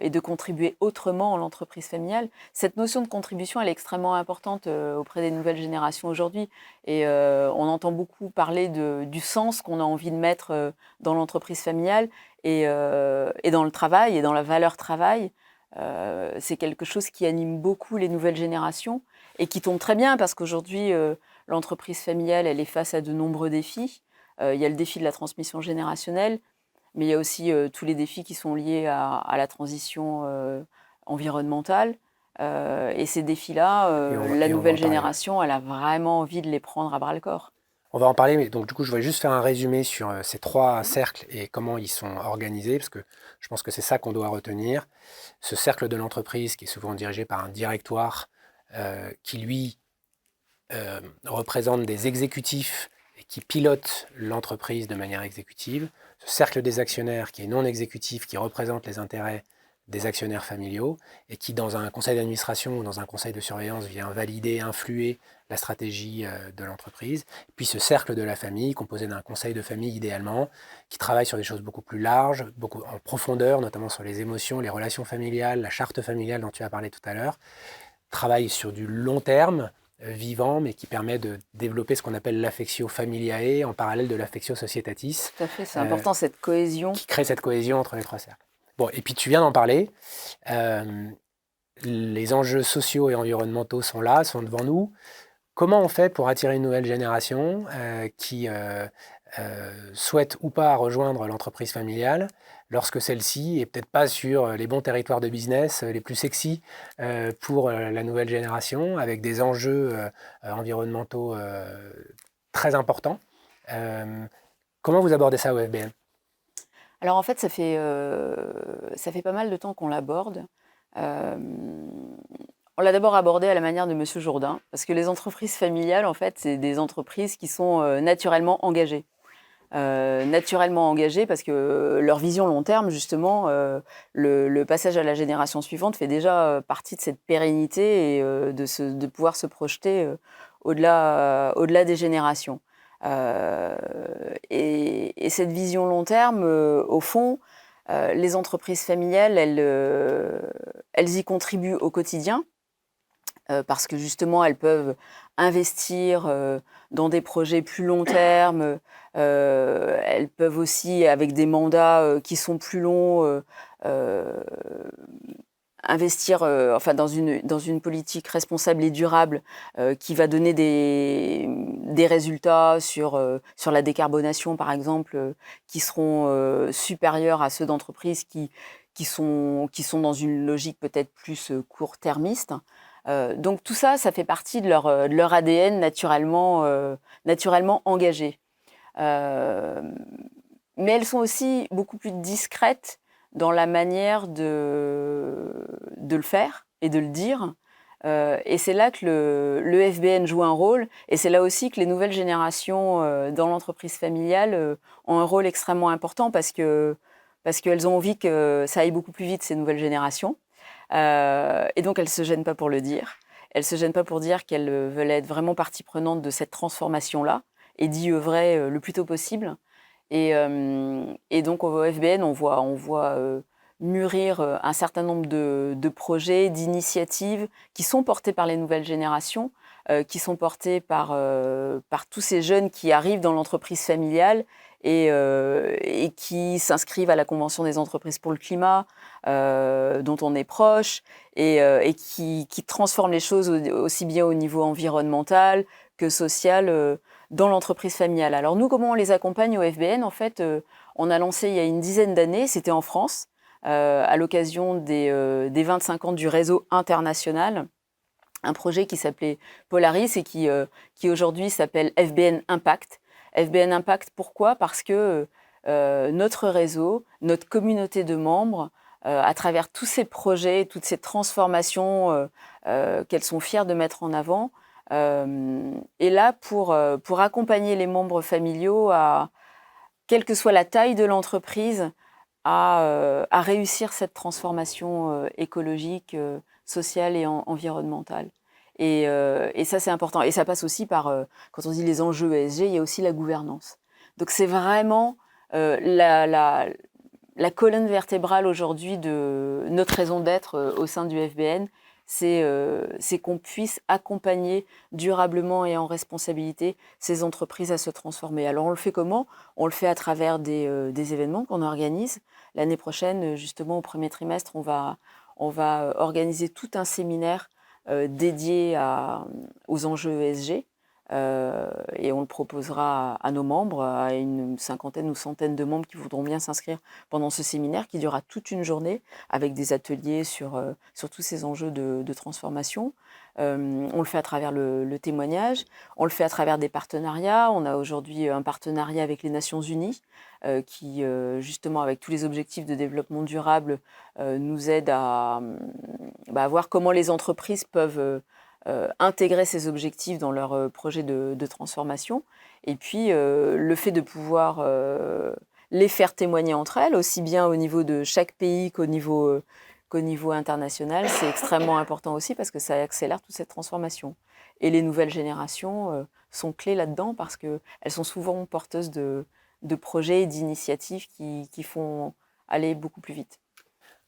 et de contribuer autrement à l'entreprise familiale. Cette notion de contribution, elle est extrêmement importante auprès des nouvelles générations aujourd'hui. Et on entend beaucoup parler du sens qu'on a envie de mettre dans l'entreprise familiale et dans le travail et dans la valeur travail. C'est quelque chose qui anime beaucoup les nouvelles générations et qui tombe très bien parce qu'aujourd'hui, l'entreprise familiale, elle est face à de nombreux défis. Il y a le défi de la transmission générationnelle, mais il y a aussi tous les défis qui sont liés à la transition environnementale. Et ces défis-là, la Et on va nouvelle en parler, ouais. génération, elle a vraiment envie de les prendre à bras-le-corps. On va en parler, mais donc du coup, je vais juste faire un résumé sur ces trois cercles et comment ils sont organisés, parce que je pense que c'est ça qu'on doit retenir. Ce cercle de l'entreprise qui est souvent dirigé par un directoire qui, lui, représente des exécutifs et qui pilote l'entreprise de manière exécutive. Ce cercle des actionnaires qui est non exécutif, qui représente les intérêts des actionnaires familiaux et qui, dans un conseil d'administration ou dans un conseil de surveillance, vient valider, influer la stratégie de l'entreprise. Puis ce cercle de la famille, composé d'un conseil de famille idéalement, qui travaille sur des choses beaucoup plus larges, beaucoup en profondeur, notamment sur les émotions, les relations familiales, la charte familiale dont tu as parlé tout à l'heure, travaille sur du long terme, vivant, mais qui permet de développer ce qu'on appelle l'affectio familiae en parallèle de l'affectio societatis. Tout à fait, c'est important cette cohésion. Qui crée cette cohésion entre les trois cercles. Bon, et puis tu viens d'en parler. Les enjeux sociaux et environnementaux sont là, sont devant nous. Comment on fait pour attirer une nouvelle génération qui souhaite ou pas rejoindre l'entreprise familiale lorsque celle-ci est peut-être pas sur les bons territoires de business, les plus sexy pour la nouvelle génération, avec des enjeux environnementaux très importants. Comment vous abordez ça au FBN? Alors en fait, ça fait pas mal de temps qu'on l'aborde. Euh, on l'a d'abord abordé à la manière de Monsieur Jourdain, parce que les entreprises familiales, en fait, c'est des entreprises qui sont naturellement engagées. Naturellement engagées parce que leur vision long terme, justement, le passage à la génération suivante fait déjà partie de cette pérennité et de pouvoir se projeter au-delà des générations. Et cette vision long terme, au fond, les entreprises familiales, elles y contribuent au quotidien parce que justement, elles peuvent investir dans des projets plus long terme. Elles peuvent aussi, avec des mandats qui sont plus longs, investir enfin, dans une politique responsable et durable qui va donner des résultats sur la décarbonation, par exemple, qui seront supérieurs à ceux d'entreprises qui sont dans une logique peut-être plus court-termiste. Donc tout ça, ça fait partie de leur ADN naturellement engagé. Mais elles sont aussi beaucoup plus discrètes dans la manière de le faire et de le dire. Et c'est là que le FBN joue un rôle. Et c'est là aussi que les nouvelles générations dans l'entreprise familiale ont un rôle extrêmement important parce qu'elles ont envie que ça aille beaucoup plus vite, ces nouvelles générations. Et donc, elles ne se gênent pas pour le dire. Elles ne se gênent pas pour dire qu'elles veulent être vraiment partie prenante de cette transformation-là et d'y œuvrer le plus tôt possible. Et donc, au FBN, on voit mûrir un certain nombre de projets, d'initiatives qui sont portés par les nouvelles générations, qui sont portés par tous ces jeunes qui arrivent dans l'entreprise familiale et qui s'inscrivent à la Convention des entreprises pour le climat, dont on est proche, et qui transforment les choses aussi bien au niveau environnemental que social dans l'entreprise familiale. Alors nous, comment on les accompagne au FBN? En fait, on a lancé il y a une dizaine d'années, c'était en France, à l'occasion des 25 ans du réseau international, un projet qui s'appelait Polaris et qui aujourd'hui s'appelle FBN Impact. FBN Impact, pourquoi? Parce que notre réseau, notre communauté de membres, à travers tous ces projets, toutes ces transformations qu'elles sont fières de mettre en avant, est là pour accompagner les membres familiaux, quelle que soit la taille de l'entreprise, à réussir cette transformation écologique, sociale et environnementale. Et ça, c'est important. Et ça passe aussi par, quand on dit les enjeux ESG, il y a aussi la gouvernance. Donc c'est vraiment la colonne vertébrale aujourd'hui de notre raison d'être au sein du FBN, c'est qu'on puisse accompagner durablement et en responsabilité ces entreprises à se transformer. Alors on le fait comment? On le fait à travers des événements qu'on organise. L'année prochaine, justement au premier trimestre, on va organiser tout un séminaire dédié aux enjeux ESG. Et on le proposera à nos membres, à une cinquantaine ou centaine de membres qui voudront bien s'inscrire pendant ce séminaire qui durera toute une journée avec des ateliers sur tous ces enjeux de transformation. On le fait à travers le témoignage, on le fait à travers des partenariats. On a aujourd'hui un partenariat avec les Nations Unies qui, justement, avec tous les objectifs de développement durable, nous aide à voir comment les entreprises peuvent intégrer ces objectifs dans leur projet de transformation. Et puis, le fait de pouvoir les faire témoigner entre elles, aussi bien au niveau de chaque pays qu'au niveau international, c'est extrêmement important aussi parce que ça accélère toute cette transformation. Et les nouvelles générations sont clés là-dedans parce qu'elles sont souvent porteuses de projets et d'initiatives qui font aller beaucoup plus vite.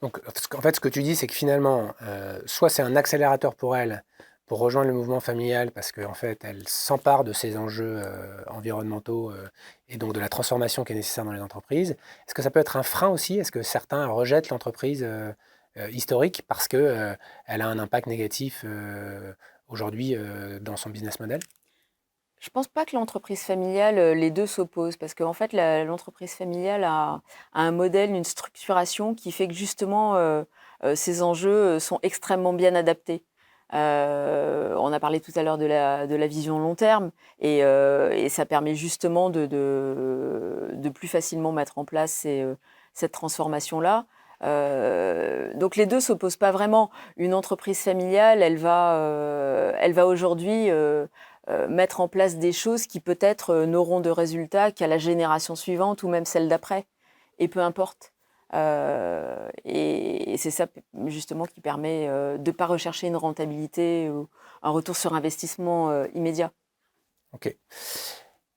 Donc, en fait, ce que tu dis, c'est que finalement, soit c'est un accélérateur pour elles pour rejoindre le mouvement familial parce qu'en fait, elles s'emparent de ces enjeux environnementaux et donc de la transformation qui est nécessaire dans les entreprises. Est-ce que ça peut être un frein aussi? Est-ce que certains rejettent l'entreprise historique parce qu'elle a un impact négatif aujourd'hui dans son business model? Je ne pense pas que l'entreprise familiale, les 2 s'opposent parce qu'en fait, l'entreprise familiale a un modèle, une structuration qui fait que justement, ces enjeux, sont extrêmement bien adaptés. On a parlé tout à l'heure de la vision long terme et ça permet justement de plus facilement mettre en place cette transformation-là. Donc les 2 s'opposent pas vraiment. Une entreprise familiale, elle va aujourd'hui, mettre en place des choses qui peut-être n'auront de résultats qu'à la génération suivante ou même celle d'après. Et peu importe. Et c'est ça justement qui permet de ne pas rechercher une rentabilité ou un retour sur investissement immédiat. Ok.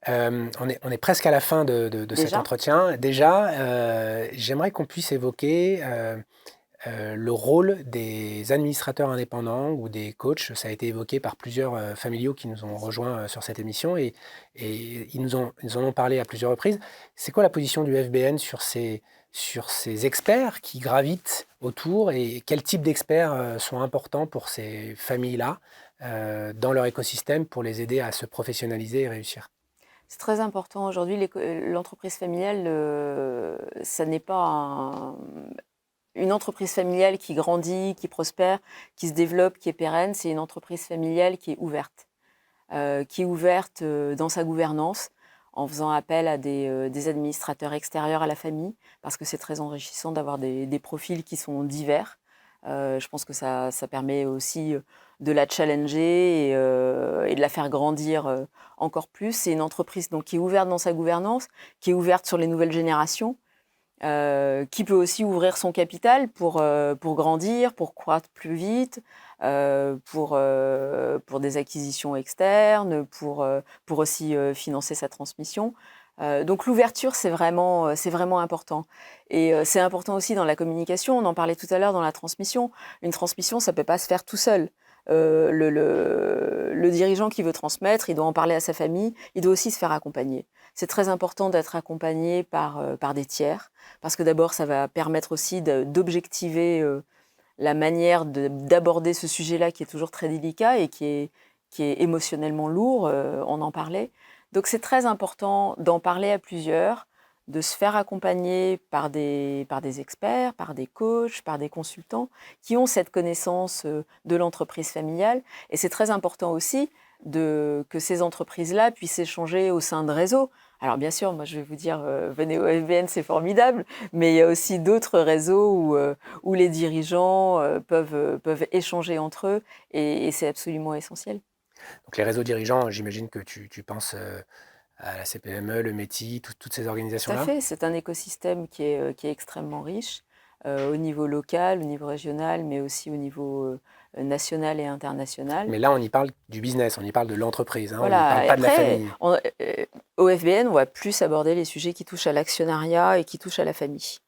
On est presque à la fin de cet Déjà, entretien. Déjà, j'aimerais qu'on puisse évoquer le rôle des administrateurs indépendants ou des coachs. Ça a été évoqué par plusieurs familiaux qui nous ont rejoints sur cette émission et ils en ont parlé à plusieurs reprises. C'est quoi la position du FBN sur ces experts qui gravitent autour et quel type d'experts sont importants pour ces familles-là dans leur écosystème pour les aider à se professionnaliser et réussir? c'est très important aujourd'hui. L'entreprise familiale, ça n'est pas une entreprise familiale qui grandit, qui prospère, qui se développe, qui est pérenne. C'est une entreprise familiale qui est ouverte dans sa gouvernance, en faisant appel à des administrateurs extérieurs à la famille, parce que c'est très enrichissant d'avoir des profils qui sont divers. Je pense que ça permet aussi de la challenger et de la faire grandir encore plus. C'est une entreprise donc, qui est ouverte dans sa gouvernance, qui est ouverte sur les nouvelles générations, qui peut aussi ouvrir son capital pour grandir, pour croître plus vite, pour des acquisitions externes, pour aussi financer sa transmission. Donc l'ouverture, c'est vraiment important. Et c'est important aussi dans la communication, on en parlait tout à l'heure dans la transmission. Une transmission, ça ne peut pas se faire tout seul. Le dirigeant qui veut transmettre, il doit en parler à sa famille, il doit aussi se faire accompagner. C'est très important d'être accompagné par des tiers, parce que d'abord, ça va permettre aussi d'objectiver la manière d'aborder ce sujet-là qui est toujours très délicat et qui est émotionnellement lourd, on en parlait. Donc c'est très important d'en parler à plusieurs, de se faire accompagner par des experts, par des coachs, par des consultants qui ont cette connaissance de l'entreprise familiale. Et c'est très important aussi que ces entreprises-là puissent échanger au sein de réseaux. Alors bien sûr, moi je vais vous dire, venez au FBN, c'est formidable, mais il y a aussi d'autres réseaux où les dirigeants peuvent échanger entre eux et c'est absolument essentiel. Donc les réseaux dirigeants, j'imagine que tu penses à la CPME, le METI, toutes ces Tout à organisations-là. fait, c'est un écosystème qui est extrêmement riche au niveau local, au niveau régional, mais aussi au niveau national et international. Mais là, on y parle du business, on y parle de l'entreprise, hein, on n'y parle Voilà, et pas de la après, famille. au FBN, on va plus aborder les sujets qui touchent à l'actionnariat et qui touchent à la famille.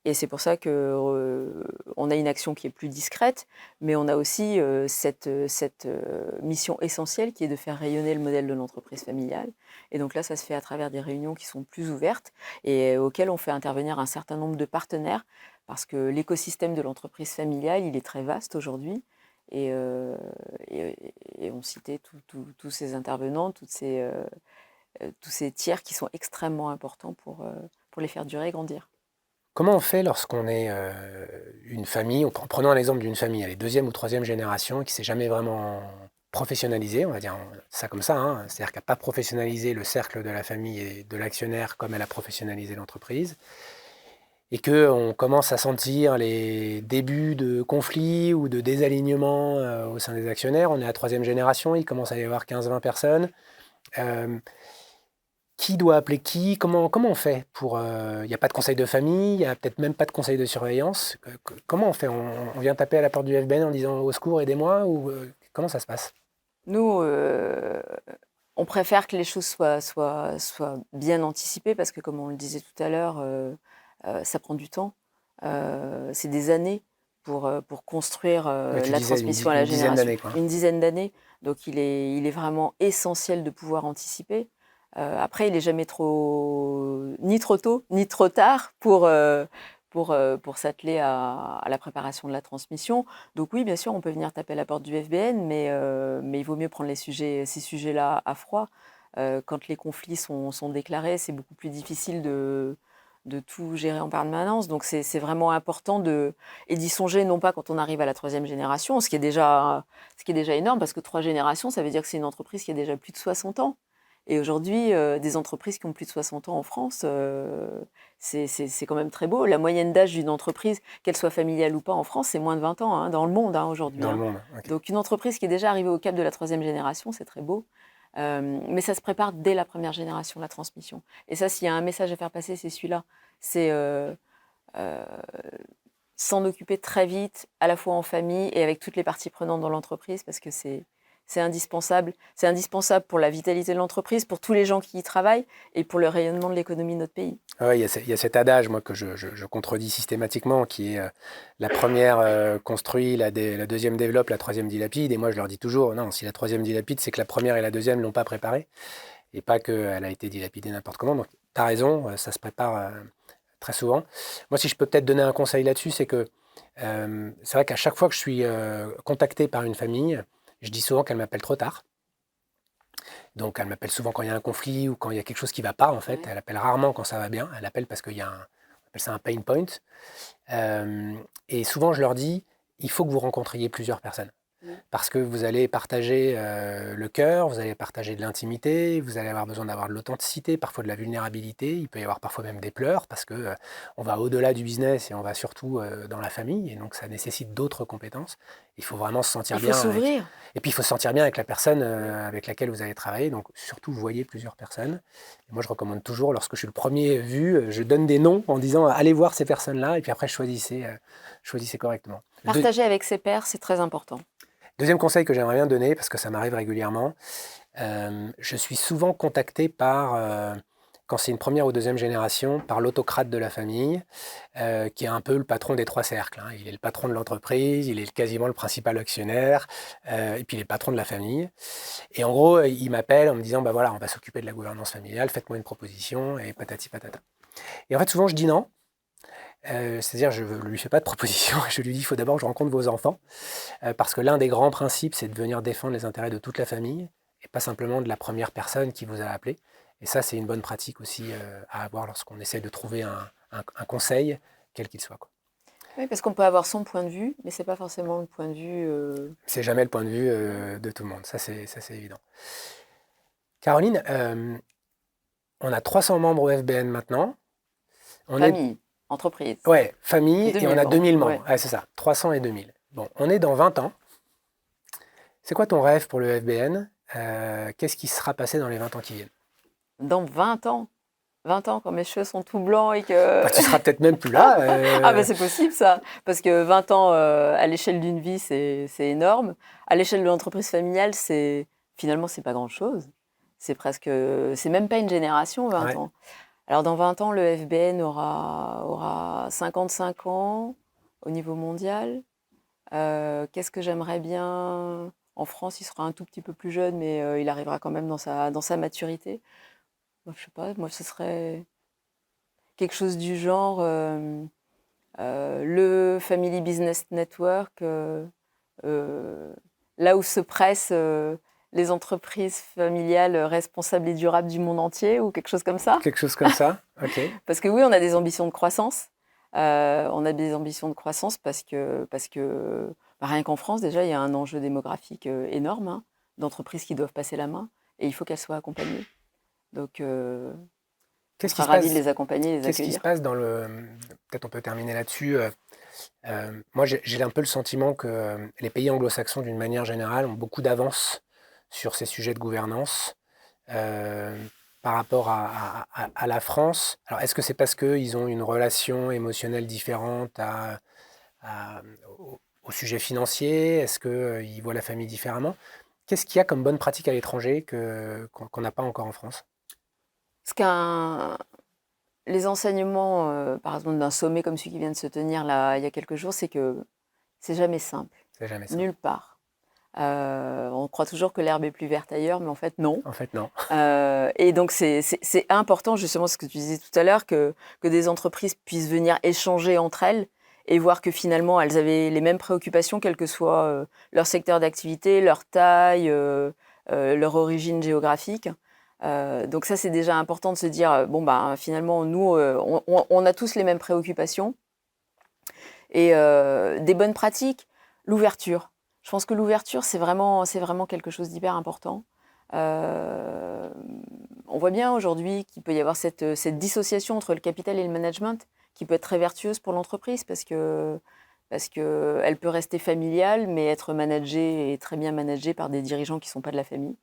Et c'est pour ça qu'on a une action qui est plus discrète, mais on a aussi cette mission essentielle qui est de faire rayonner le modèle de l'entreprise familiale. Et donc là, ça se fait à travers des réunions qui sont plus ouvertes et auxquelles on fait intervenir un certain nombre de partenaires, parce que l'écosystème de l'entreprise familiale, il est très vaste aujourd'hui. Et, euh, et, et on citait tous ces intervenants, tous ces tiers qui sont extrêmement importants pour les faire durer et grandir. Comment on fait lorsqu'on est une famille, prenons un exemple d'une famille, elle est deuxième ou troisième génération, qui s'est jamais vraiment professionnalisée, on va dire ça comme ça, hein, c'est-à-dire qu'elle n'a pas professionnalisé le cercle de la famille et de l'actionnaire comme elle a professionnalisé l'entreprise, et qu'on commence à sentir les débuts de conflits ou de désalignements au sein des actionnaires. On est à troisième génération, il commence à y avoir 15-20 personnes. Euh, Qui doit appeler qui? Comment on fait pour... Il n'y a pas de conseil de famille, il n'y a peut-être même pas de conseil de surveillance. Comment on fait? On vient taper à la porte du FBN en disant au secours, aidez-moi ou comment ça se passe? Nous, on préfère que les choses soient bien anticipées parce que, comme on le disait tout à l'heure, ça prend du temps. C'est des années pour construire Ouais, tu la disais transmission à la une dizaine génération. d'années, quoi. Une dizaine d'années. Donc, il est vraiment essentiel de pouvoir anticiper. Après, il n'est jamais ni trop tôt, ni trop tard pour s'atteler à la préparation de la transmission. Donc oui, bien sûr, on peut venir taper à la porte du FBN, mais il vaut mieux prendre ces sujets-là à froid. Quand les conflits sont déclarés, c'est beaucoup plus difficile de tout gérer en permanence. Donc c'est vraiment important et d'y songer, non pas quand on arrive à la troisième génération, ce qui est déjà énorme, parce que 3 générations, ça veut dire que c'est une entreprise qui a déjà plus de 60 ans. Et aujourd'hui, des entreprises qui ont plus de 60 ans en France, c'est quand même très beau. La moyenne d'âge d'une entreprise, qu'elle soit familiale ou pas en France, c'est moins de 20 ans, hein, dans le monde aujourd'hui. Dans le monde, ok. Donc une entreprise qui est déjà arrivée au cap de la troisième génération, c'est très beau. Mais ça se prépare dès la première génération, la transmission. Et ça, s'il y a un message à faire passer, c'est celui-là. C'est s'en occuper très vite, à la fois en famille et avec toutes les parties prenantes dans l'entreprise, parce que c'est indispensable. C'est indispensable pour la vitalité de l'entreprise, pour tous les gens qui y travaillent et pour le rayonnement de l'économie de notre pays. Ouais, il y a cet adage, moi, que je contredis systématiquement, qui est la première construit, la deuxième développe, la troisième dilapide. Et moi, je leur dis toujours, non, si la troisième dilapide, c'est que la première et la deuxième ne l'ont pas préparée, et pas qu'elle a été dilapidée n'importe comment. Donc, tu as raison, ça se prépare très souvent. Moi, si je peux peut-être donner un conseil là-dessus, c'est que c'est vrai qu'à chaque fois que je suis contacté par une famille, je dis souvent qu'elle m'appelle trop tard. Donc, elle m'appelle souvent quand il y a un conflit ou quand il y a quelque chose qui ne va pas, en fait. Ouais. Elle appelle rarement quand ça va bien. Elle appelle parce qu'il y a on appelle ça un pain point. Et souvent, je leur dis, il faut que vous rencontriez plusieurs personnes. Parce que vous allez partager le cœur, vous allez partager de l'intimité, vous allez avoir besoin d'avoir de l'authenticité, parfois de la vulnérabilité, il peut y avoir parfois même des pleurs, parce que on va au-delà du business et on va surtout dans la famille, et donc ça nécessite d'autres compétences. Il faut vraiment se sentir bien. Il faut s'ouvrir. Et puis il faut se sentir bien avec la personne avec laquelle vous allez travailler, donc surtout voyez plusieurs personnes. Et moi je recommande toujours, lorsque je suis le premier vu, je donne des noms en disant allez voir ces personnes-là, et puis après choisissez correctement. Partager avec ses pairs, c'est très important. Deuxième conseil que j'aimerais bien donner, parce que ça m'arrive régulièrement, je suis souvent contacté par, quand c'est une première ou deuxième génération, par l'autocrate de la famille, qui est un peu le patron des 3 cercles. Hein. Il est le patron de l'entreprise, il est quasiment le principal actionnaire, et puis il est le patron de la famille. Et en gros, il m'appelle en me disant, bah voilà, on va s'occuper de la gouvernance familiale, faites-moi une proposition, et patati patata. Et en fait, souvent, je dis non. C'est-à-dire, je ne lui fais pas de proposition, je lui dis, il faut d'abord que je rencontre vos enfants, parce que l'un des grands principes, c'est de venir défendre les intérêts de toute la famille, et pas simplement de la première personne qui vous a appelé. Et ça, c'est une bonne pratique aussi à avoir lorsqu'on essaie de trouver un conseil, quel qu'il soit, quoi. Oui, parce qu'on peut avoir son point de vue, mais ce n'est pas forcément le point de vue... C'est jamais le point de vue de tout le monde, ça c'est évident. Caroline, on a 300 membres au FBN maintenant. Famille. Entreprise. Ouais, famille, et on a 2000 membres. Ouais. Ouais, c'est ça, 300 et 2000. Bon, on est dans 20 ans. C'est quoi ton rêve pour le FBN? Qu'est-ce qui sera passé dans les 20 ans qui viennent? Dans 20 ans. 20 ans, quand mes cheveux sont tout blancs et que... Bah, tu seras peut-être même plus là. Ah ben c'est possible ça, parce que 20 ans à l'échelle d'une vie, c'est énorme. À l'échelle de l'entreprise familiale, finalement, c'est pas grand-chose. C'est même pas une génération, 20 Ouais. ans. Alors dans 20 ans, le FBN aura 55 ans au niveau mondial. Qu'est-ce que j'aimerais bien? En France, il sera un tout petit peu plus jeune, mais il arrivera quand même dans sa maturité. Moi, je sais pas, moi, ce serait quelque chose du genre le Family Business Network, là où se pressent les entreprises familiales responsables et durables du monde entier, ou quelque chose comme ça. Quelque chose comme ça, ok. Parce que oui, on a des ambitions de croissance. On a des ambitions de croissance parce que rien qu'en France, déjà, il y a un enjeu démographique énorme, hein, d'entreprises qui doivent passer la main, et il faut qu'elles soient accompagnées. Donc, on sera ravis de les accompagner et les Qu'est-ce qui se accueillir. passe dans le... Peut-être on peut terminer là-dessus. Moi, j'ai un peu le sentiment que les pays anglo-saxons, d'une manière générale, ont beaucoup d'avance sur ces sujets de gouvernance par rapport à la France. Alors, est-ce que c'est parce qu'ils ont une relation émotionnelle différente au sujet financier? Est-ce qu'ils voient la famille différemment? Qu'est-ce qu'il y a comme bonne pratique à l'étranger qu'on n'a pas encore en France? Les enseignements, par exemple, d'un sommet comme celui qui vient de se tenir là, il y a quelques jours, c'est que c'est jamais simple. C'est jamais simple. Nulle part. On croit toujours que l'herbe est plus verte ailleurs, mais en fait, non. En fait, non. Et donc, c'est important, justement, ce que tu disais tout à l'heure, que des entreprises puissent venir échanger entre elles et voir que finalement, elles avaient les mêmes préoccupations, quel que soit leur secteur d'activité, leur taille, leur origine géographique. Donc ça, c'est déjà important de se dire, finalement, nous, on a tous les mêmes préoccupations. Et des bonnes pratiques, l'ouverture. Je pense que l'ouverture, c'est vraiment quelque chose d'hyper important. On voit bien aujourd'hui qu'il peut y avoir cette dissociation entre le capital et le management qui peut être très vertueuse pour l'entreprise parce que elle peut rester familiale, mais être managée et très bien managée par des dirigeants qui ne sont pas de la famille.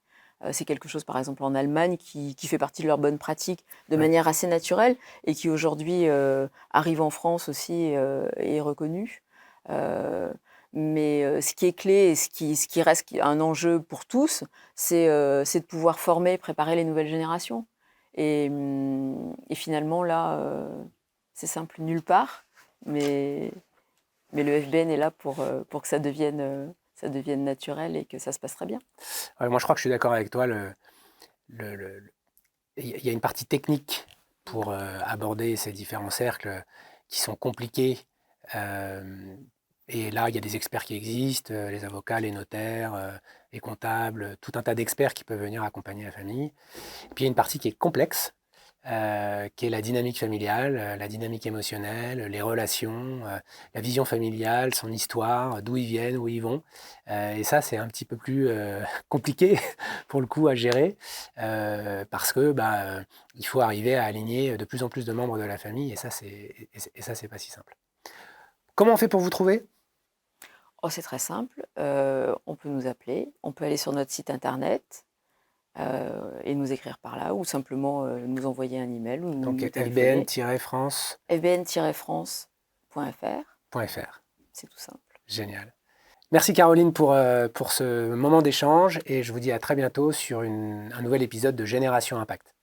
C'est quelque chose, par exemple, en Allemagne, qui fait partie de leurs bonnes pratiques de manière assez naturelle et qui, aujourd'hui, arrive en France aussi et est reconnu. Mais ce qui est clé et ce qui reste un enjeu pour tous, c'est de pouvoir former, préparer les nouvelles générations. Et finalement, là, c'est simple, nulle part, mais le FBN est là pour que ça devienne naturel et que ça se passe très bien. Ouais, moi, je crois que je suis d'accord avec toi. Il y a une partie technique pour aborder ces différents cercles qui sont compliqués. Et là, il y a des experts qui existent, les avocats, les notaires, les comptables, tout un tas d'experts qui peuvent venir accompagner la famille. Et puis il y a une partie qui est complexe, qui est la dynamique familiale, la dynamique émotionnelle, les relations, la vision familiale, son histoire, d'où ils viennent, où ils vont. Et ça, c'est un petit peu plus compliqué pour le coup à gérer, parce que il faut arriver à aligner de plus en plus de membres de la famille, et ça, c'est pas si simple. Comment on fait pour vous trouver ? Oh, c'est très simple. On peut nous appeler, on peut aller sur notre site internet et nous écrire par là, ou simplement nous envoyer un email. Ou Donc nous téléphoner. fbn-france.fr. fbn-france.fr. C'est tout simple. Génial. Merci Caroline pour ce moment d'échange et je vous dis à très bientôt sur un nouvel épisode de Génération Impact.